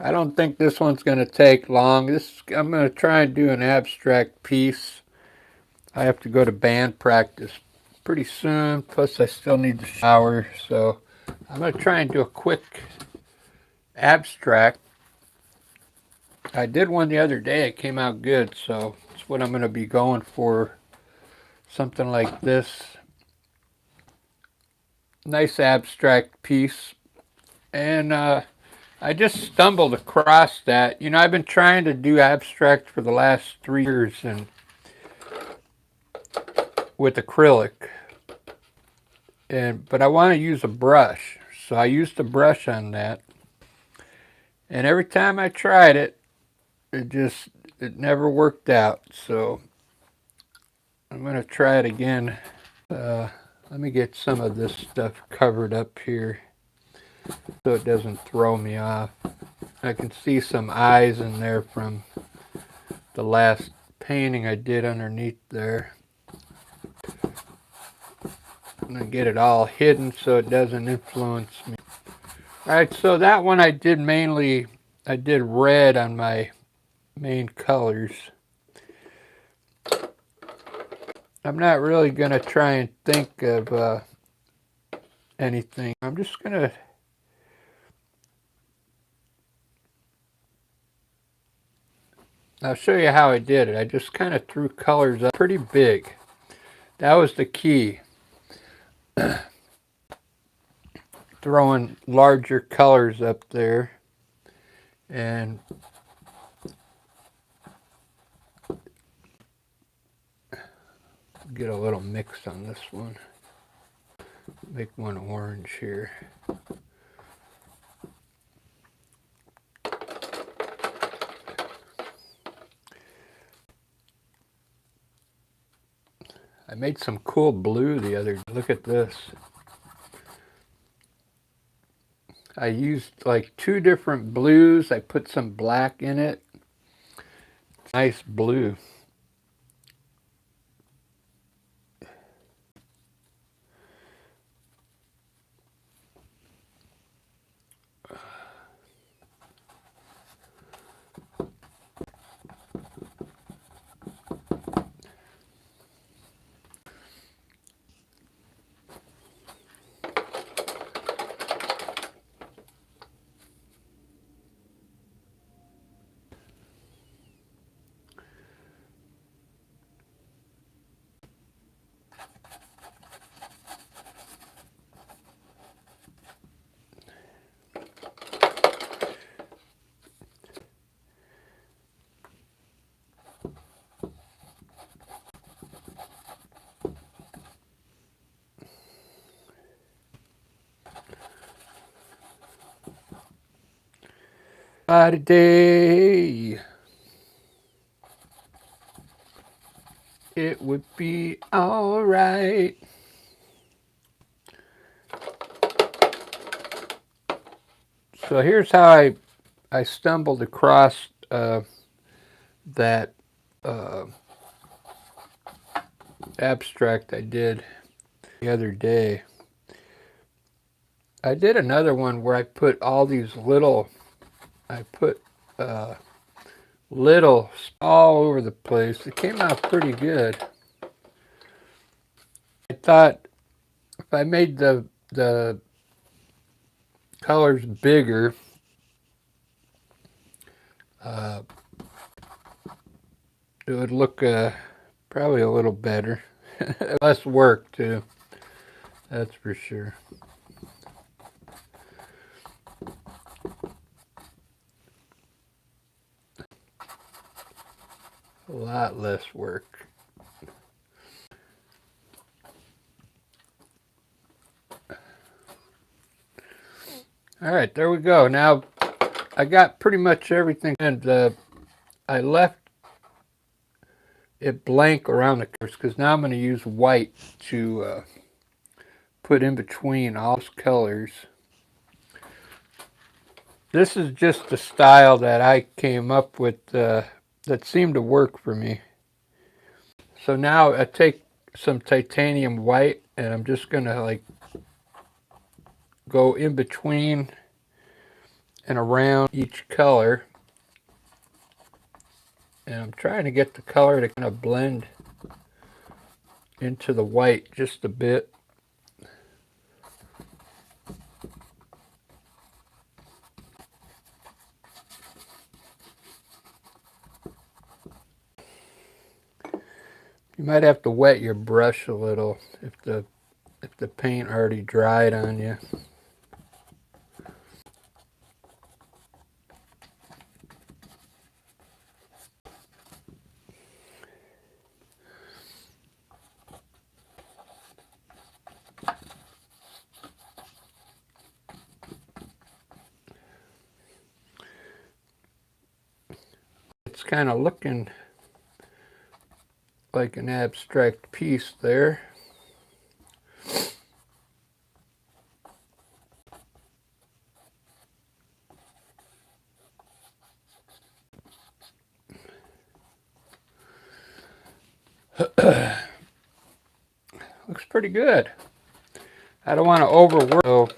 I don't think this one's going to take long. I'm going to try and do an abstract piece. I have to go to band practice pretty soon. Plus, I still need to shower. So I'm going to try and do a quick abstract. I did one the other day. It came out good. So that's what I'm going to be going for. Something like this. Nice abstract piece. And I just stumbled across that. You know, I've been trying to do abstract for the last 3 years and with acrylic. But I want to use a brush. So I used a brush on that. And every time I tried it, it never worked out. So I'm going to try it again. Let me get some of this stuff covered up here so it doesn't throw me off. I can see some eyes in there from the last painting I did underneath there. I'm going to get it all hidden so it doesn't influence me. Alright, so that one I did red on my main colors. I'm not really going to try and think of anything. I'm just going to I'll show you how I did it. I just kind of threw colors up pretty big. That was the key. Throwing larger colors up there. And get a little mix on this one. Make one orange here. I made some cool blue the other day. Look at this. I used like 2 different blues. I put some black in it. Nice blue. Today it would be alright. So here's how I stumbled across that abstract I did the other day. I did another one where I put all these little little all over the place. It came out pretty good. I thought if I made the colors bigger, it would look probably a little better. Less work too, that's for sure. A lot less work. All right, there we go. Now I got pretty much everything, and I left it blank around the colors because now I'm going to use white to put in between all those colors. This is just the style that I came up with that seemed to work for me. So now I take some titanium white and I'm just going to like go in between and around each color. And I'm trying to get the color to kind of blend into the white just a bit. You might have to wet your brush a little if the paint already dried on you. It's kind of looking like an abstract piece there. Looks pretty good. I don't want to overwork, so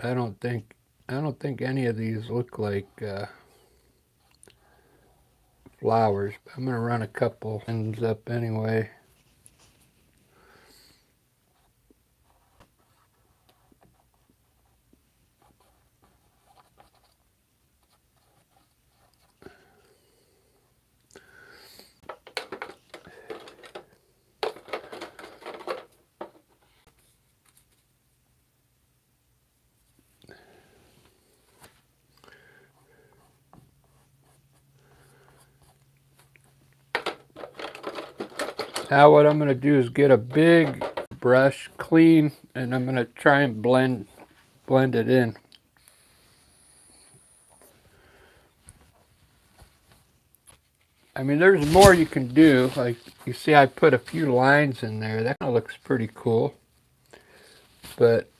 I don't think any of these look like flowers. I'm gonna run a couple ends up anyway. Now what I'm gonna do is get a big brush, clean, and I'm gonna try and blend it in. I mean, there's more you can do. Like, you see I put a few lines in there. That kind of looks pretty cool. But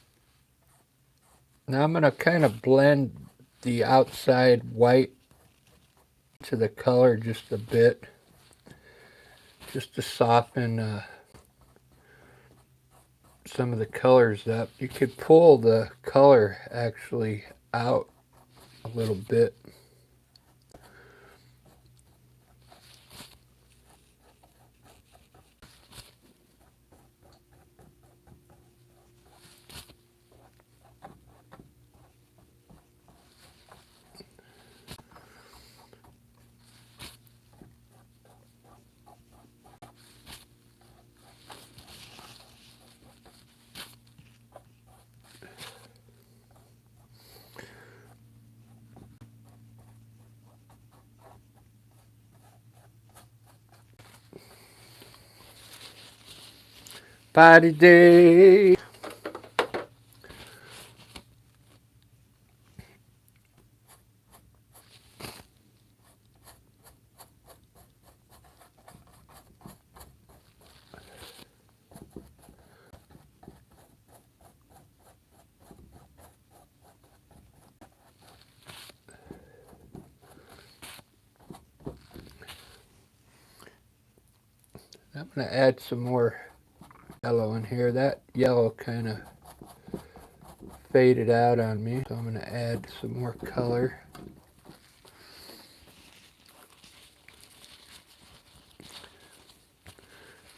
now I'm going to kind of blend the outside white to the color just a bit. Just to soften some of the colors up. You could pull the color actually out a little bit. Party day. I'm going to add some more yellow in here. That yellow kind of faded out on me, so I'm going to add some more color.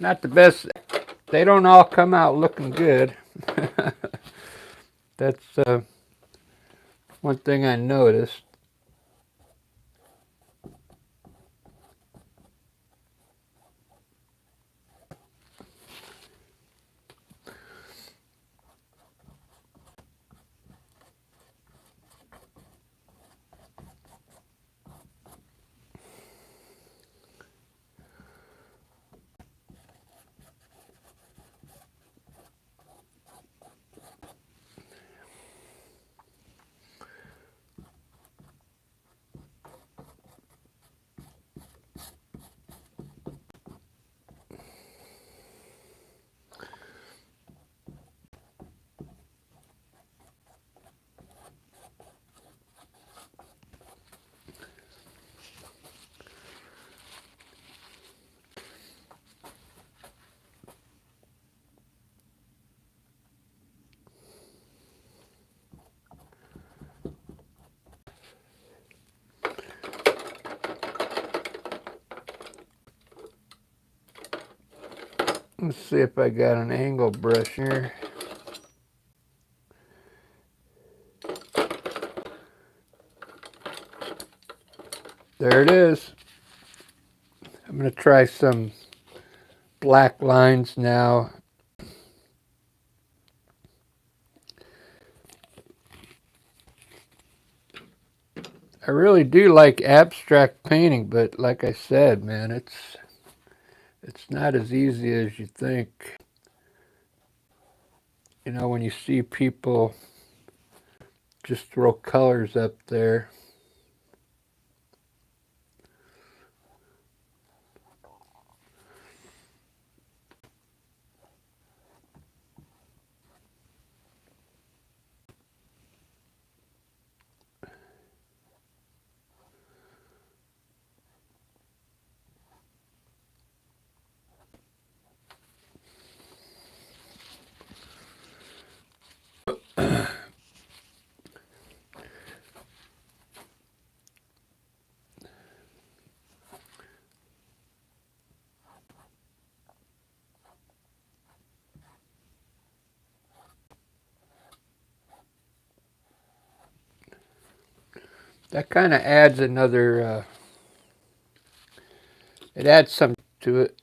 Not the best. They don't all come out looking good. That's one thing I noticed. Let's see if I got an angle brush here. There it is. I'm going to try some black lines now. I really do like abstract painting, but like I said, man, it's not as easy as you think. You know, when you see people just throw colors up there. That kind of adds another, it adds some to it.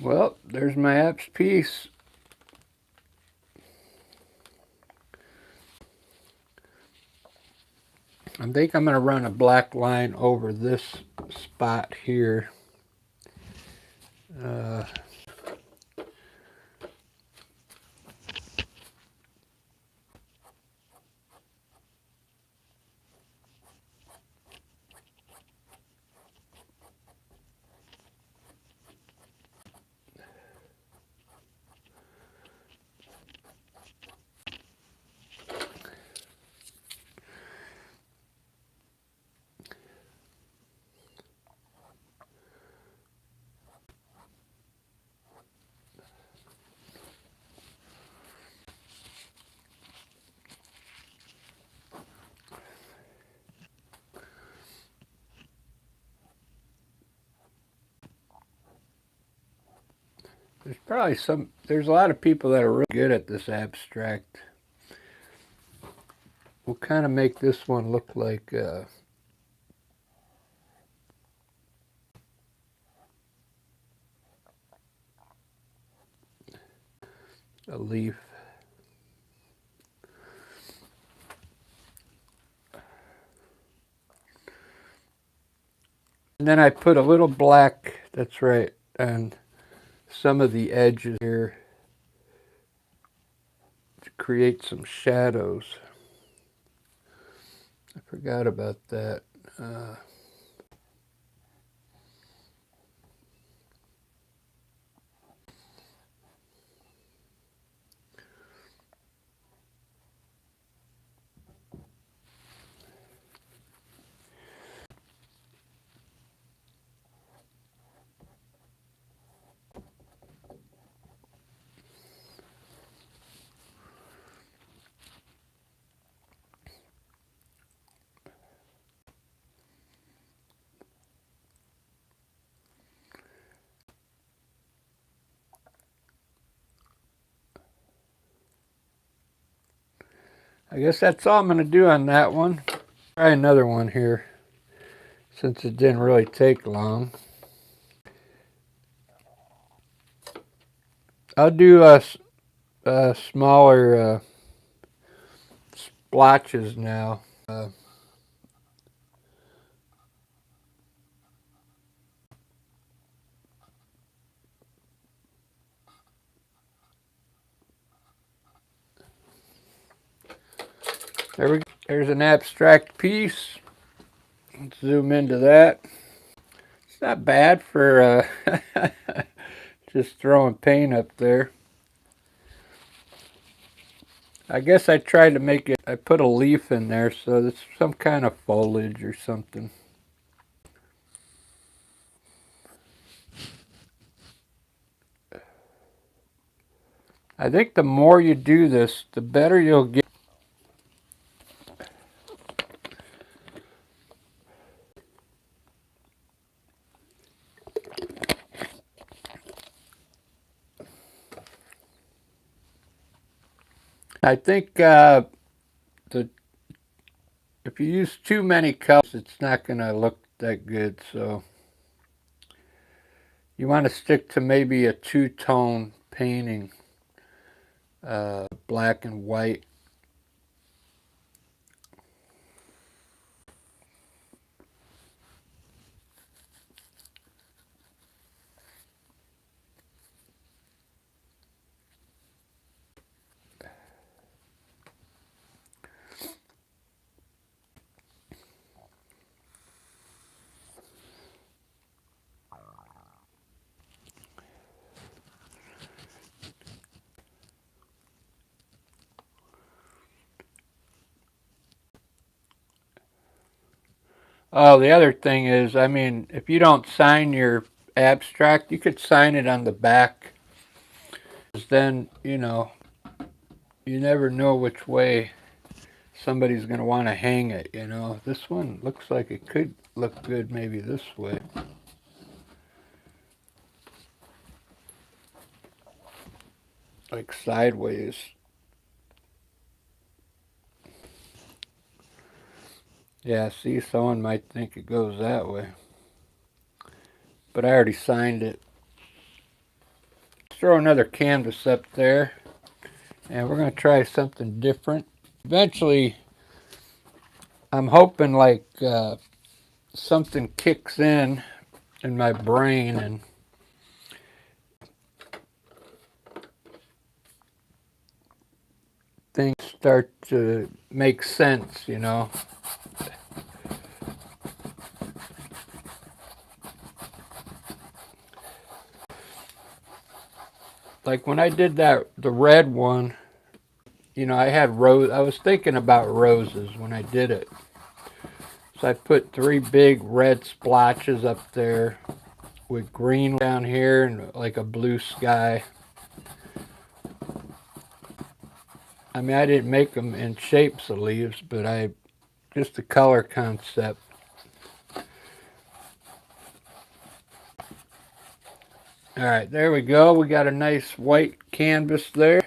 Well, there's my apps piece. I think I'm going to run a black line over this spot here. There's a lot of people that are really good at this abstract. We'll kind of make this one look like a leaf. And then I put a little black, that's right, and some of the edges here to create some shadows. I forgot about that. I guess that's all I'm going to do on that one. Try another one here, since it didn't really take long. I'll do smaller splotches now. There we go. There's an abstract piece. Let's zoom into that. It's not bad for just throwing paint up there. I guess I tried to make it, I put a leaf in there, so it's some kind of foliage or something. I think the more you do this, the better you'll get. I think if you use too many colors, it's not going to look that good. So you want to stick to maybe a two-tone painting, black and white. Oh, the other thing is, I mean, if you don't sign your abstract, you could sign it on the back. Then, you know, you never know which way somebody's going to want to hang it, you know. This one looks like it could look good maybe this way. Like sideways. Yeah, see, someone might think it goes that way. But I already signed it. Let's throw another canvas up there. And we're going to try something different. Eventually, I'm hoping like something kicks in my brain and things start to make sense, you know. Like when I did the red one, you know, I was thinking about roses when I did it. So I put 3 big red splotches up there with green down here and like a blue sky. I mean, I didn't make them in shapes of leaves, but just the color concept. All right, there we go. We got a nice white canvas there.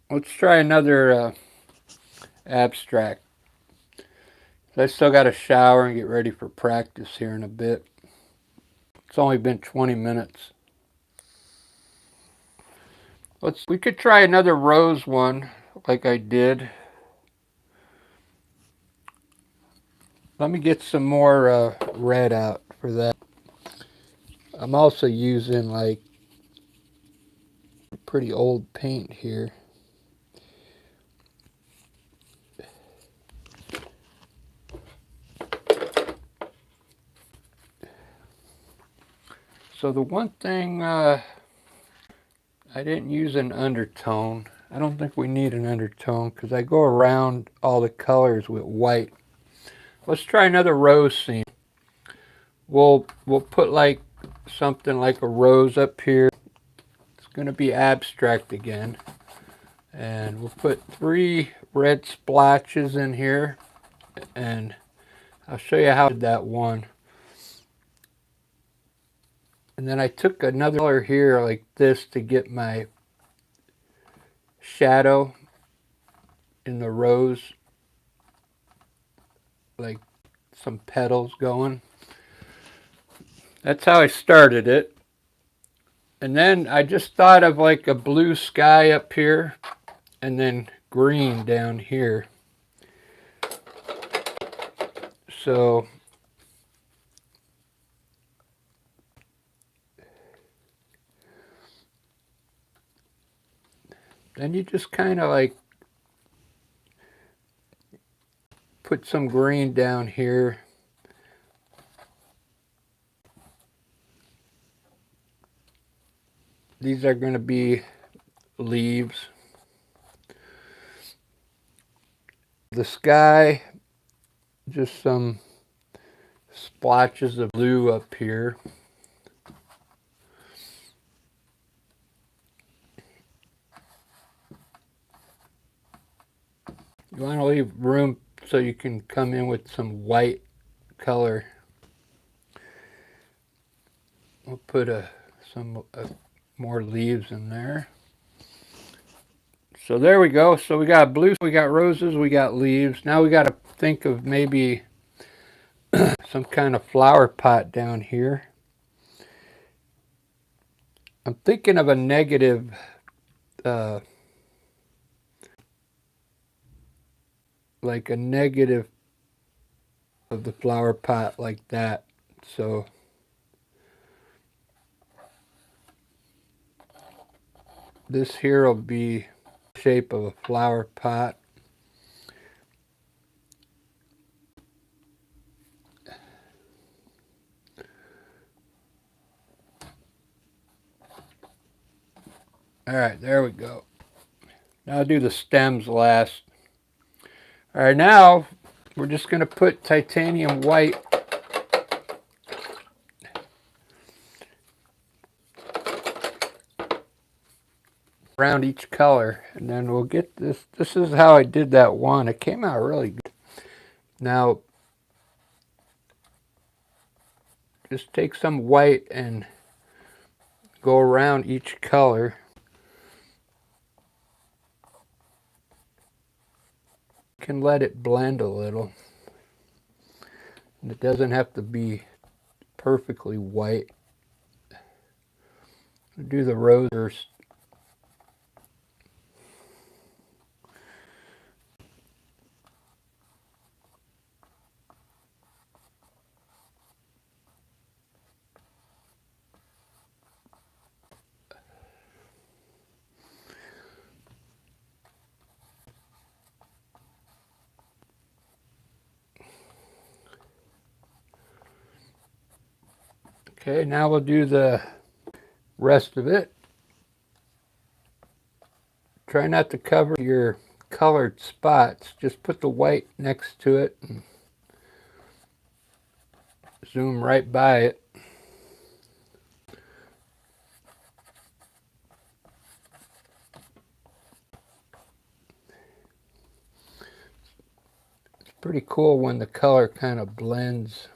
Let's try another abstract. I still got to shower and get ready for practice here in a bit. It's only been 20 minutes. We could try another rose one like I did. Let me get some more red out for that. I'm also using like pretty old paint here. So the one thing I didn't use an undertone. I don't think we need an undertone because I go around all the colors with white. Let's try another rose scene. We'll put like something like a rose up here. It's going to be abstract again. And we'll put 3 red splotches in here. And I'll show you how I did that one. And then I took another color here like this to get my shadow in the rose. Like some petals going. That's how I started it. And then I just thought of like a blue sky up here and then green down here. So then you just kind of like put some green down here. these are going to be leaves. The sky, just some splotches of blue up here. You want to leave room so you can come in with some white color. We'll put some more leaves in there. So there we go. So we got blue, we got roses, we got leaves. Now we got to think of maybe some kind of flower pot down here. I'm thinking of a negative like a negative of the flower pot like that. So this here will be the shape of a flower pot. All right, there we go. Now I'll do the stems last. All right, now we're just going to put titanium white around each color, and then we'll get this. This is how I did that one. It came out really good. Now, just take some white and go around each color. You can let it blend a little. And it doesn't have to be perfectly white. We'll do the rose first. Okay, now we'll do the rest of it. Try not to cover your colored spots. Just put the white next to it and zoom right by it. It's pretty cool when the color kind of blends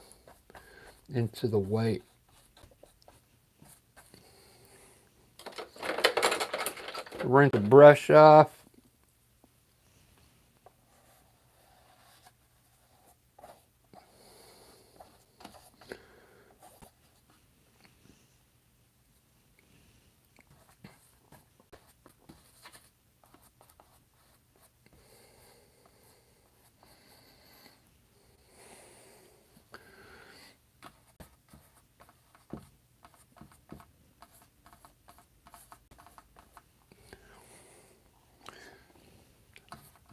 into the white. Rinse the brush off.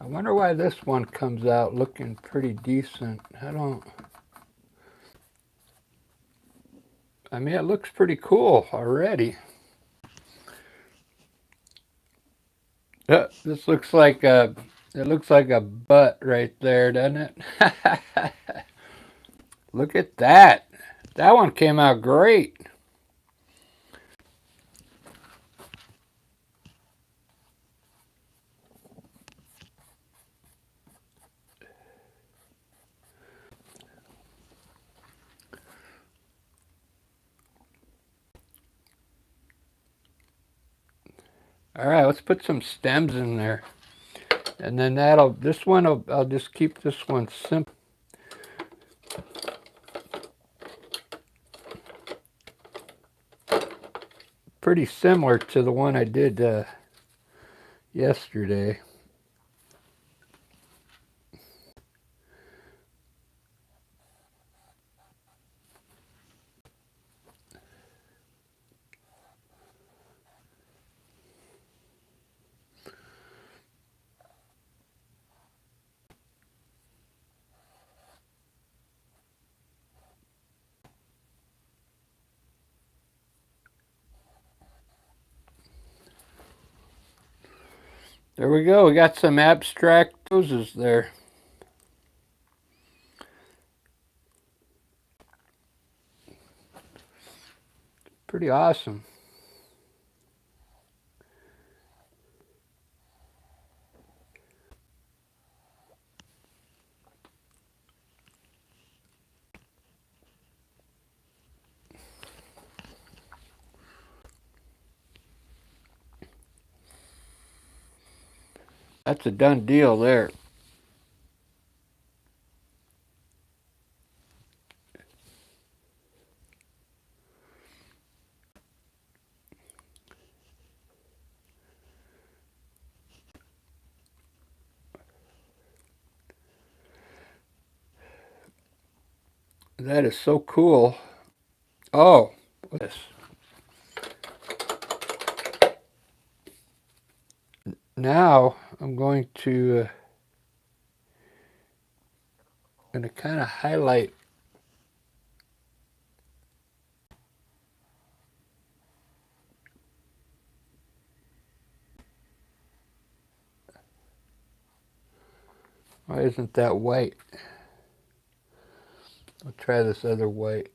I wonder why this one comes out looking pretty decent. I mean, it looks pretty cool already. This looks like it looks like a butt right there, doesn't it? Look at that. That one came out great. All right, let's put some stems in there. And then I'll just keep this one simple. Pretty similar to the one I did yesterday. There we go. We got some abstract roses there. Pretty awesome. That's a done deal there. That is so cool. Oh, what's this? Now I'm going to kind of highlight. Why isn't that white? I'll try this other white.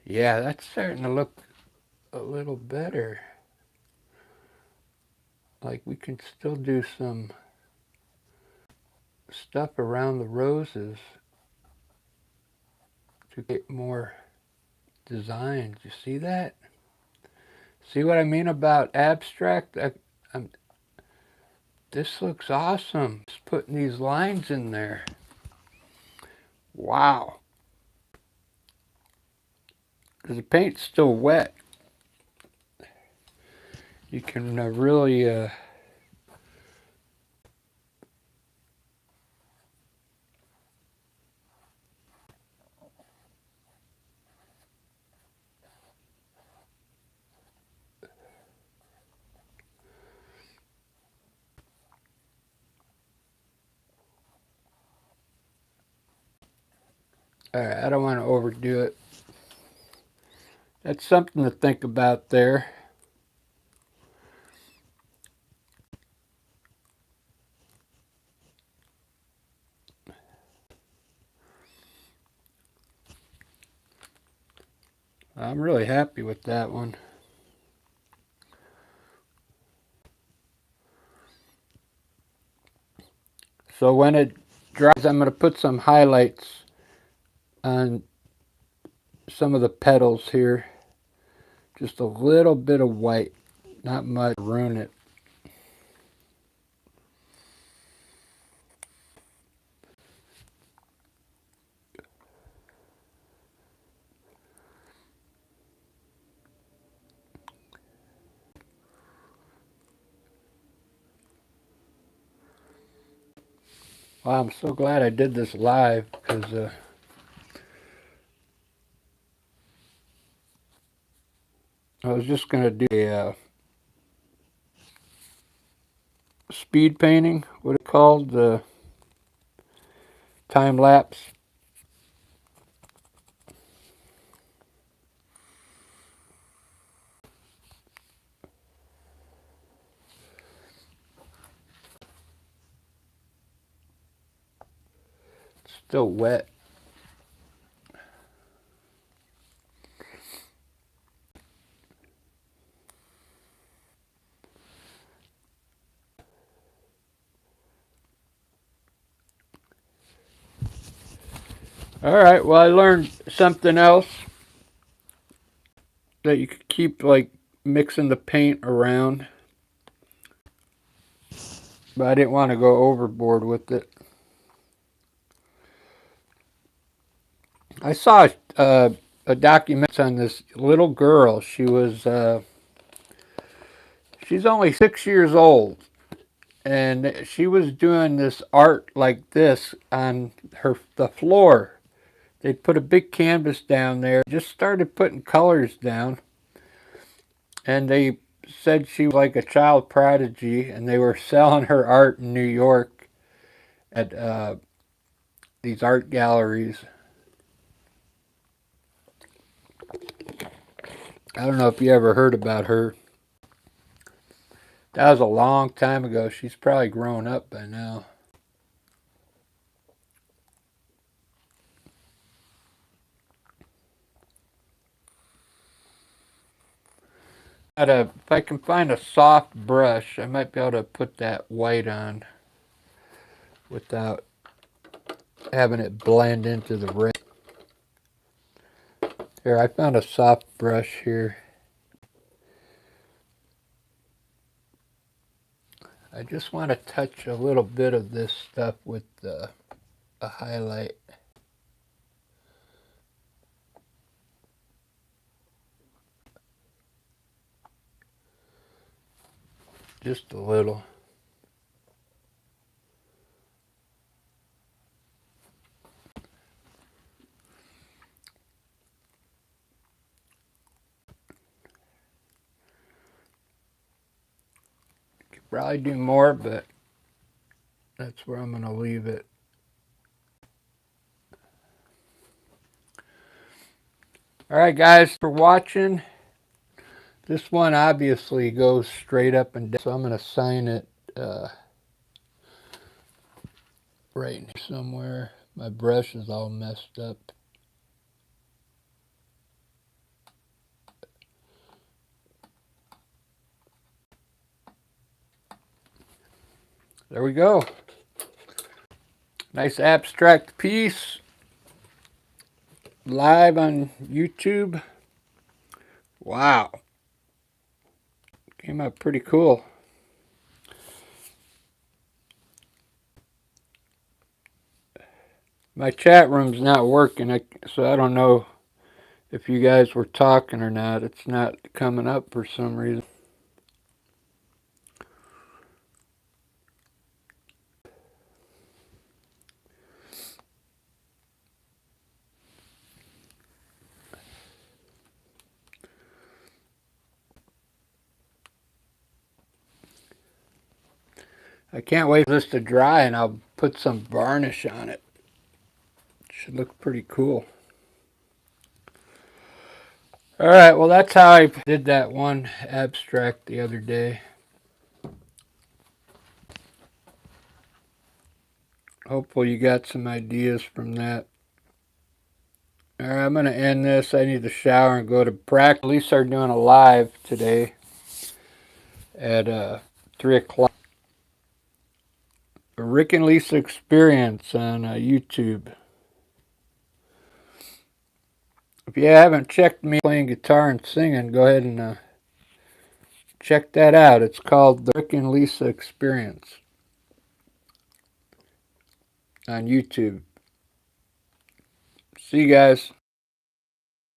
Yeah, that's starting to look a little better. Like we can still do some stuff around the roses to get more designs. You see that? See what I mean about abstract? This looks awesome. Just putting these lines in there. Wow. Because the paint's still wet. You can really all right, I don't want to overdo it. That's something to think about there. I'm really happy with that one. So when it dries, I'm going to put some highlights on some of the petals here. Just a little bit of white, not much to ruin it. Wow, I'm so glad I did this live because I was just going to do a speed painting, what it called, the time lapse. It's still wet. All right, well, I learned something else that you could keep like mixing the paint around, but I didn't want to go overboard with it. I saw a documentary on this little girl. She's only 6 years old, and she was doing this art like this on the floor. They put a big canvas down there, just started putting colors down, and they said she was like a child prodigy, and they were selling her art in New York at these art galleries. I don't know if you ever heard about her. That was a long time ago. She's probably grown up by now. If I can find a soft brush, I might be able to put that white on without having it blend into the red. Here, I found a soft brush here. I just want to touch a little bit of this stuff with a highlight. Just a little. Could probably do more, but that's where I'm going to leave it. Alright guys, for watching. This one obviously goes straight up and down, so I'm going to sign it right here somewhere. My brush is all messed up. There we go. Nice abstract piece. Live on YouTube. Wow. Came out pretty cool. My chat room's not working, so I don't know if you guys were talking or not. It's not coming up for some reason. I can't wait for this to dry and I'll put some varnish on it. Should look pretty cool. Alright, well that's how I did that one abstract the other day. Hopefully you got some ideas from that. Alright, I'm going to end this. I need to shower and go to practice. Police are doing a live today at 3 o'clock. Rick and Lisa Experience on YouTube. If you haven't checked me playing guitar and singing, go ahead and check that out. It's called the Rick and Lisa Experience on YouTube. See you guys.